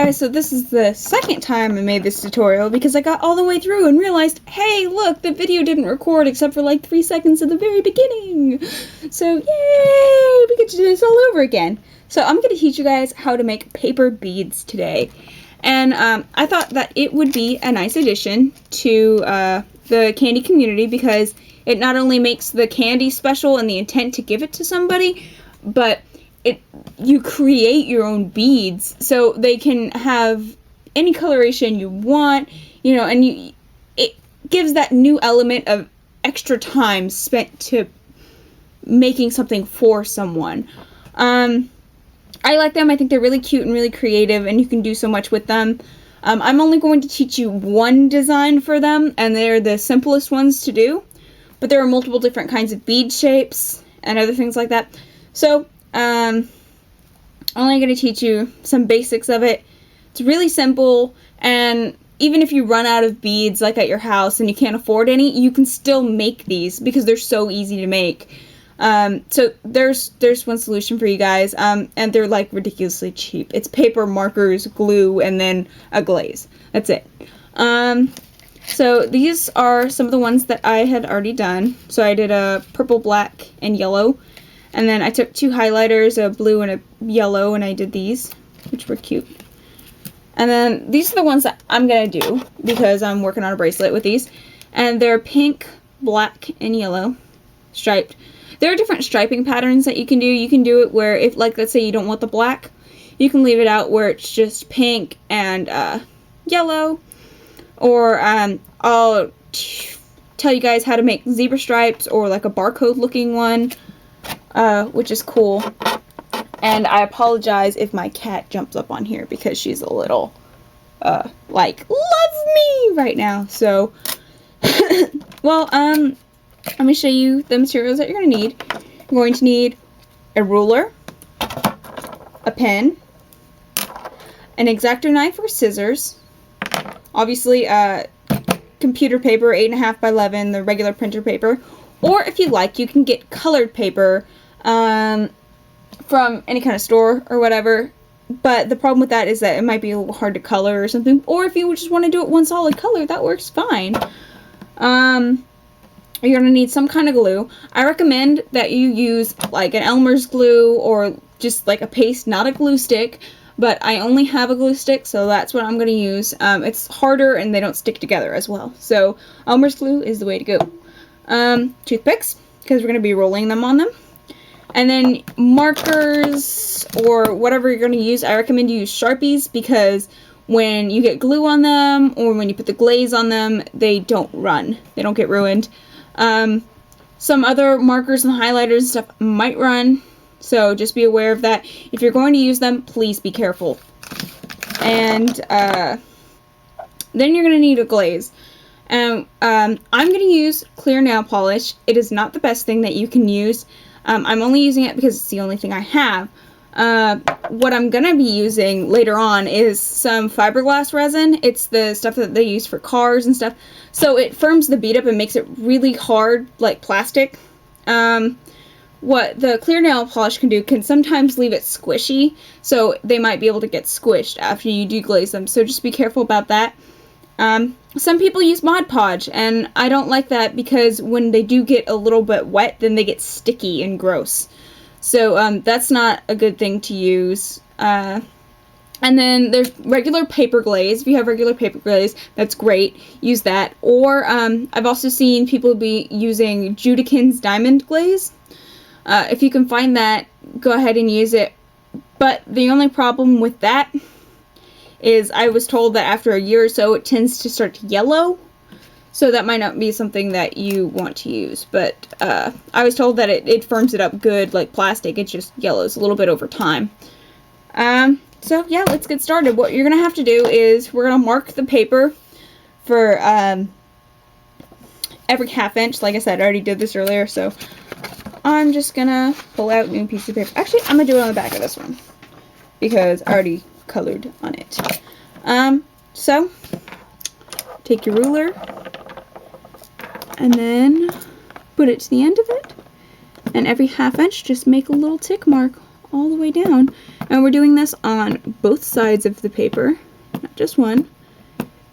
guys, so this is the second time I made this tutorial because I got all the way through and realized, hey, look, the video didn't record except for like 3 seconds at the very beginning. So, yay, we get to do this all over again. So I'm going to teach you guys how to make paper beads today. And I thought that it would be a nice addition to the candy community because it not only makes the candy special and the intent to give it to somebody, but you create your own beads so they can have any coloration you want, you know, and it gives that new element of extra time spent to making something for someone. I like them. I think they're really cute and really creative, and you can do so much with them. I'm only going to teach you one design for them, and they're the simplest ones to do, but there are multiple different kinds of bead shapes and other things like that. So, I'm only going to teach you some basics of it. It's really simple, and even if you run out of beads like at your house and you can't afford any, you can still make these because they're so easy to make. So there's one solution for you guys, and they're like ridiculously cheap. It's paper, markers, glue, and then a glaze. That's it. So these are some of the ones that I had already done. So I did a purple, black, and yellow. And then I took 2 highlighters, a blue and a yellow, and I did these, which were cute. And then these are the ones that I'm going to do because I'm working on a bracelet with these. And they're pink, black, and yellow, striped. There are different striping patterns that you can do. You can do it where, if, like, let's say you don't want the black, you can leave it out where it's just pink and yellow. Or I'll tell you guys how to make zebra stripes or like a barcode looking one. Which is cool. And I apologize if my cat jumps up on here because she's a little, like, loves me right now. So, well, let me show you the materials that you're going to need. You're going to need a ruler, a pen, an X-Acto knife or scissors, obviously, computer paper, 8.5 by 11, the regular printer paper, or if you like, you can get colored paper, from any kind of store or whatever, but the problem with that is that it might be a little hard to color or something, or if you just want to do it one solid color, that works fine. You're going to need some kind of glue. I recommend that you use like an Elmer's glue or just like a paste, not a glue stick, but I only have a glue stick, so that's what I'm going to use. It's harder and they don't stick together as well, so Elmer's glue is the way to go. Toothpicks, because we're going to be rolling them on them. And then markers or whatever you're going to use, I recommend you use Sharpies because when you get glue on them or when you put the glaze on them, they don't run. They don't get ruined. Some other markers and highlighters and stuff might run, so just be aware of that. If you're going to use them, please be careful. And then you're going to need a glaze. I'm going to use clear nail polish. It is not the best thing that you can use. I'm only using it because it's the only thing I have. What I'm going to be using later on is some fiberglass resin. It's the stuff that they use for cars and stuff. So it firms the bead up and makes it really hard, like plastic. What the clear nail polish can do can sometimes leave it squishy, so they might be able to get squished after you deglaze them. So just be careful about that. Some people use Mod Podge, and I don't like that because when they do get a little bit wet, then they get sticky and gross. So that's not a good thing to use. And then there's regular paper glaze. If you have regular paper glaze, that's great. Use that. Or I've also seen people be using Judikin's diamond glaze. If you can find that, go ahead and use it. But the only problem with that is I was told that after a year or so it tends to start to yellow, so that might not be something that you want to use, but I was told that it firms it up good like plastic. It just yellows a little bit over time. So yeah, let's get started. What you're gonna have to do is we're gonna mark the paper for every 1/2 inch. Like I said, I already did this earlier, so I'm just gonna pull out a new piece of paper. Actually, I'm gonna do it on the back of this one because I already colored on it. So take your ruler and then put it to the end of it, and every 1/2 inch just make a little tick mark all the way down. And And we're doing this on both sides of the paper, not just one,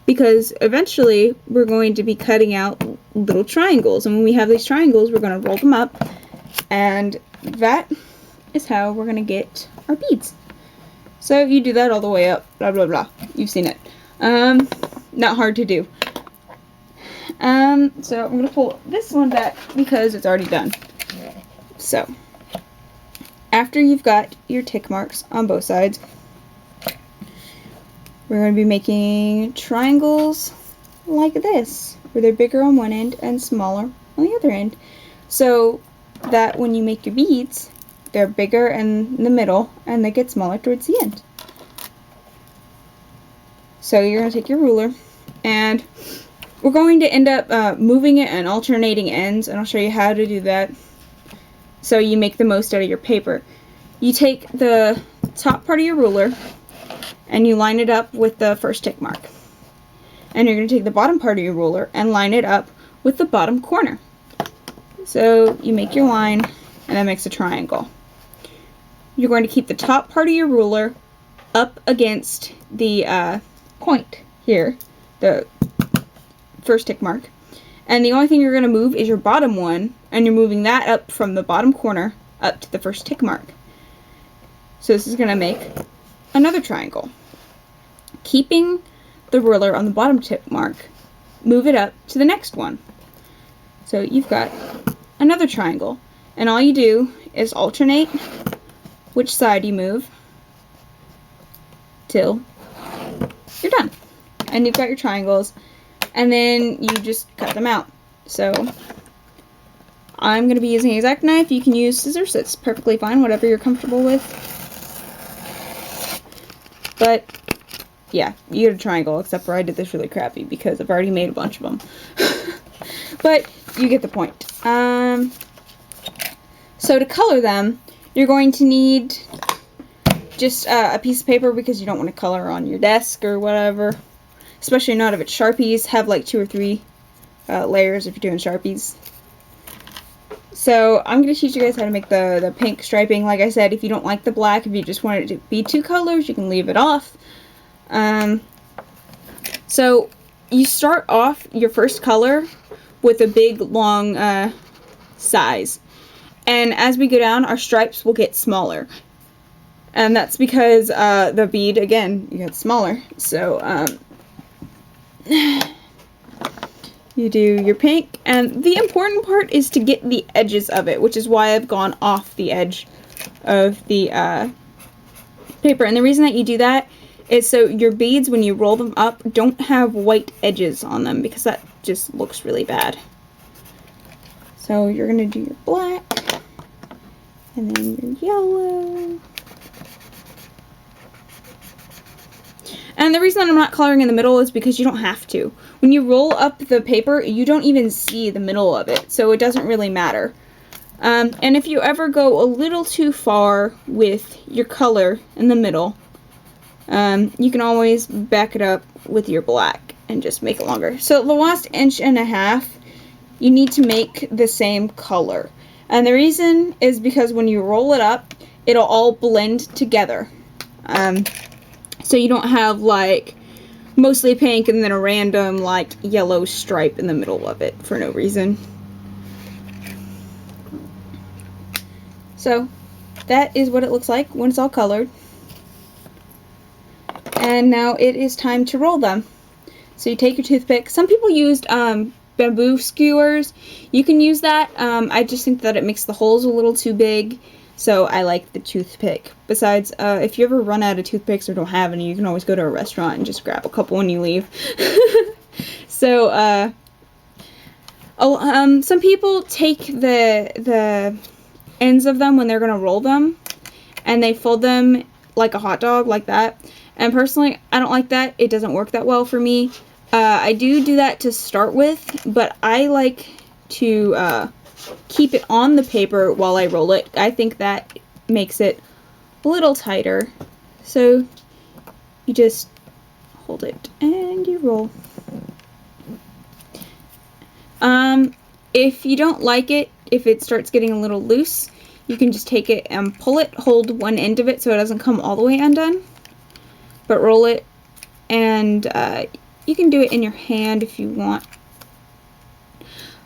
because eventually we're going to be cutting out little triangles. And when we have these triangles, we're going to roll them up, and that is how we're going to get our beads. So you do that all the way up, blah, blah, blah. You've seen it. Not hard to do. So I'm going to pull this one back because it's already done. So, after you've got your tick marks on both sides, we're going to be making triangles like this, where they're bigger on one end and smaller on the other end. So that when you make your beads, they're bigger in the middle and they get smaller towards the end. So you're going to take your ruler, and we're going to end up moving it and alternating ends, and I'll show you how to do that so you make the most out of your paper. You take the top part of your ruler and you line it up with the first tick mark. And you're going to take the bottom part of your ruler and line it up with the bottom corner. So you make your line, and that makes a triangle. You're going to keep the top part of your ruler up against the point here, the first tick mark. And the only thing you're going to move is your bottom one, and you're moving that up from the bottom corner up to the first tick mark. So this is going to make another triangle. Keeping the ruler on the bottom tick mark, move it up to the next one. So you've got another triangle. And all you do is alternate which side you move till you're done. And you've got your triangles. And then you just cut them out. So I'm going to be using an X-Acto knife. You can use scissors. It's perfectly fine, whatever you're comfortable with. But yeah, you get a triangle, except for I did this really crappy because I've already made a bunch of them. But you get the point. So to color them, you're going to need just a piece of paper, because you don't want to color on your desk or whatever. Especially not if it's Sharpies. Have like 2 or 3 layers if you're doing Sharpies. So I'm going to teach you guys how to make the pink striping. Like I said, if you don't like the black, if you just want it to be 2 colors, you can leave it off. So you start off your first color with a big long size. And as we go down, our stripes will get smaller. And that's because the bead, again, gets smaller. So you do your pink, and the important part is to get the edges of it, which is why I've gone off the edge of the paper. And the reason that you do that is so your beads, when you roll them up, don't have white edges on them, because that just looks really bad. So you're going to do your black, and then your yellow. And the reason I'm not coloring in the middle is because you don't have to. When you roll up the paper, you don't even see the middle of it, so it doesn't really matter. And if you ever go a little too far with your color in the middle, you can always back it up with your black and just make it longer. So the last 1.5 inches, you need to make the same color. And the reason is because when you roll it up, it'll all blend together. So you don't have like mostly pink and then a random like yellow stripe in the middle of it for no reason. So that is what it looks like when it's all colored. And now it is time to roll them. So you take your toothpick. Some people used bamboo skewers. You can use that. I just think that it makes the holes a little too big. So I like the toothpick. Besides, if you ever run out of toothpicks or don't have any, you can always go to a restaurant and just grab a couple when you leave. So, some people take the ends of them when they're going to roll them, and they fold them like a hot dog, like that. And personally, I don't like that. It doesn't work that well for me. I do that to start with, but I like to keep it on the paper while I roll it. I think that makes it a little tighter. So you just hold it and you roll. If you don't like it, if it starts getting a little loose, you can just take it and pull it, hold one end of it so it doesn't come all the way undone, but roll it, and you can do it in your hand if you want.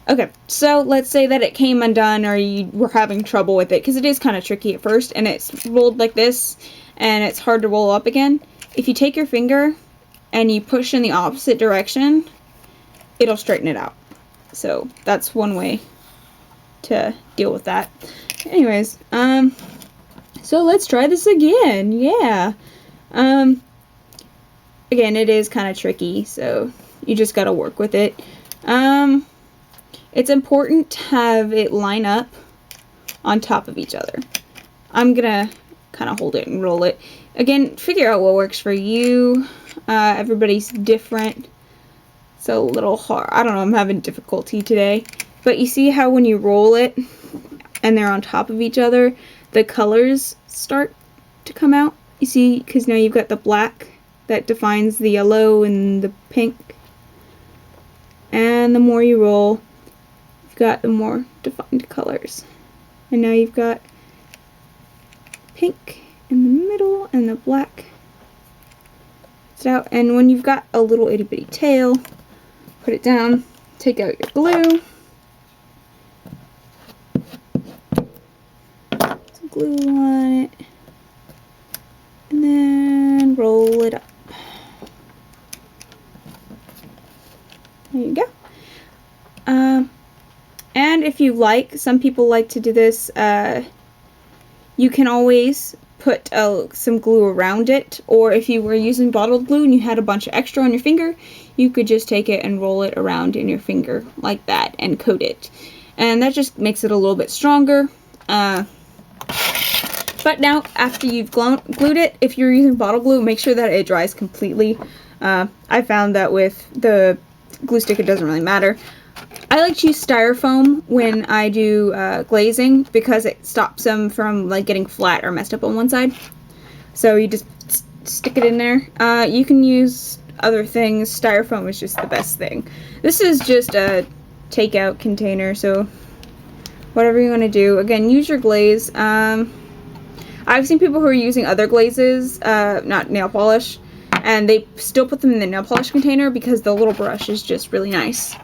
Okay, so let's say that it came undone or you were having trouble with it, because it is kind of tricky at first, and it's rolled like this, and it's hard to roll up again. If you take your finger and you push in the opposite direction, it'll straighten it out. So that's one way to deal with that. Anyways, so let's try this again. Yeah. Again, it is kind of tricky, so you just gotta work with it. It's important to have it line up on top of each other. I'm gonna kind of hold it and roll it. Again, figure out what works for you. Everybody's different. It's a little hard. I don't know, I'm having difficulty today. But you see how when you roll it and they're on top of each other, the colors start to come out? You see, because now you've got the black that defines the yellow and the pink. And the more you roll, you've got the more defined colors. And now you've got pink in the middle and the black. It's out. And when you've got a little itty bitty tail, put it down, take out your glue. Some glue on it. And then roll it up. There you go. And if you like, some people like to do this, you can always put some glue around it, or if you were using bottled glue and you had a bunch of extra on your finger, you could just take it and roll it around in your finger like that and coat it. And that just makes it a little bit stronger. But now, after you've glued it, if you're using bottle glue, make sure that it dries completely. I found that with the glue stick, it doesn't really matter. I like to use styrofoam when I do glazing, because it stops them from like getting flat or messed up on one side. So you just stick it in there. You can use other things. Styrofoam is just the best thing. This is just a takeout container, so whatever you want to do. Again, use your glaze. I've seen people who are using other glazes, not nail polish, and they still put them in the nail polish container because the little brush is just really nice.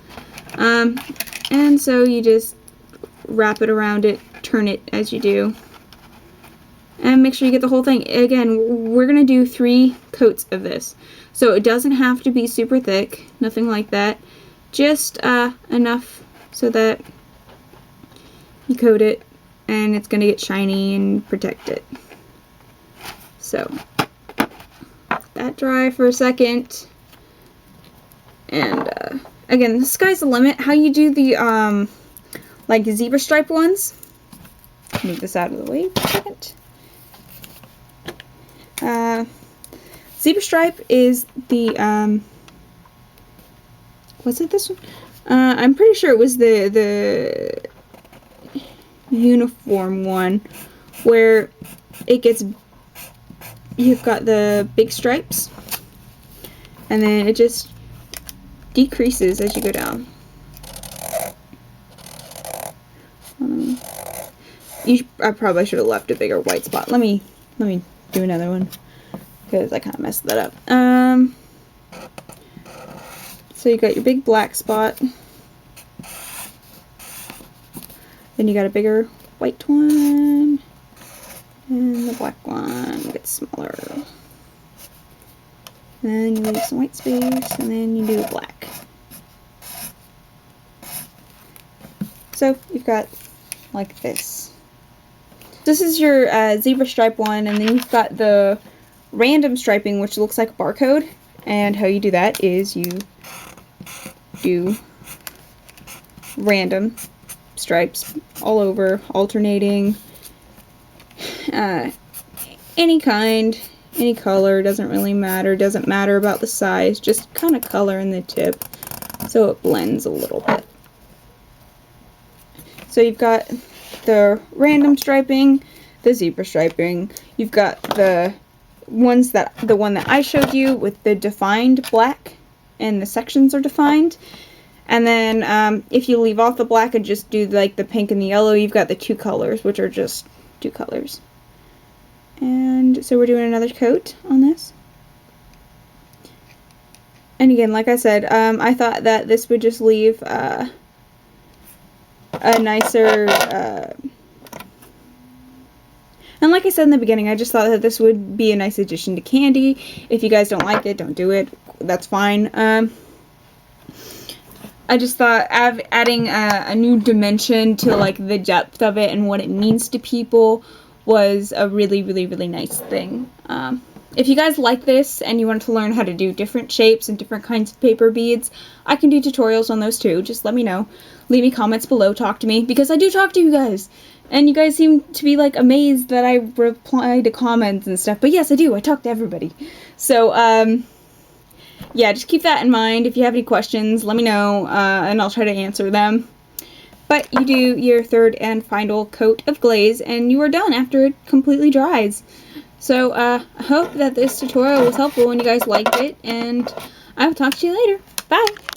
And so you just wrap it around it, turn it as you do, and make sure you get the whole thing. Again, we're going to do 3 coats of this, so it doesn't have to be super thick, nothing like that, just enough so that you coat it and it's going to get shiny and protect it. So, let that dry for a second, and again, the sky's the limit. How you do the, like zebra stripe ones. Move this out of the way for a second. Zebra stripe is the, was it this one? I'm pretty sure it was the uniform one, where it gets, you've got the big stripes, and then it just decreases as you go down. I probably should have left a bigger white spot. Let me do another one, because I kind of messed that up. So you got your big black spot, then you got a bigger white one, and the black one gets smaller. Then you leave some white space, and then you do black. So you've got like this. This is your zebra stripe one, and then you've got the random striping, which looks like a barcode. And how you do that is you do random stripes all over, alternating, any kind. Any color, doesn't really matter, doesn't matter about the size, just kind of color in the tip so it blends a little bit. So you've got the random striping, the zebra striping, you've got the one that I showed you with the defined black and the sections are defined, And then if you leave off the black and just do like the pink and the yellow, you've got the 2 colors, which are just 2 colors. And so we're doing another coat on this. And again, like I said, I thought that this would just leave a nicer, and like I said in the beginning, I just thought that this would be a nice addition to Kandi. If you guys don't like it, don't do it. That's fine. I just thought adding a new dimension to like the depth of it and what it means to people was a really, really, really nice thing. If you guys like this and you want to learn how to do different shapes and different kinds of paper beads, I can do tutorials on those too. Just let me know. Leave me comments below, talk to me, because I do talk to you guys. And you guys seem to be like amazed that I reply to comments and stuff. But yes, I do. I talk to everybody. So, yeah, just keep that in mind. If you have any questions, let me know, and I'll try to answer them. But you do your 3rd and final coat of glaze, and you are done after it completely dries. So, I hope that this tutorial was helpful and you guys liked it, and I will talk to you later. Bye!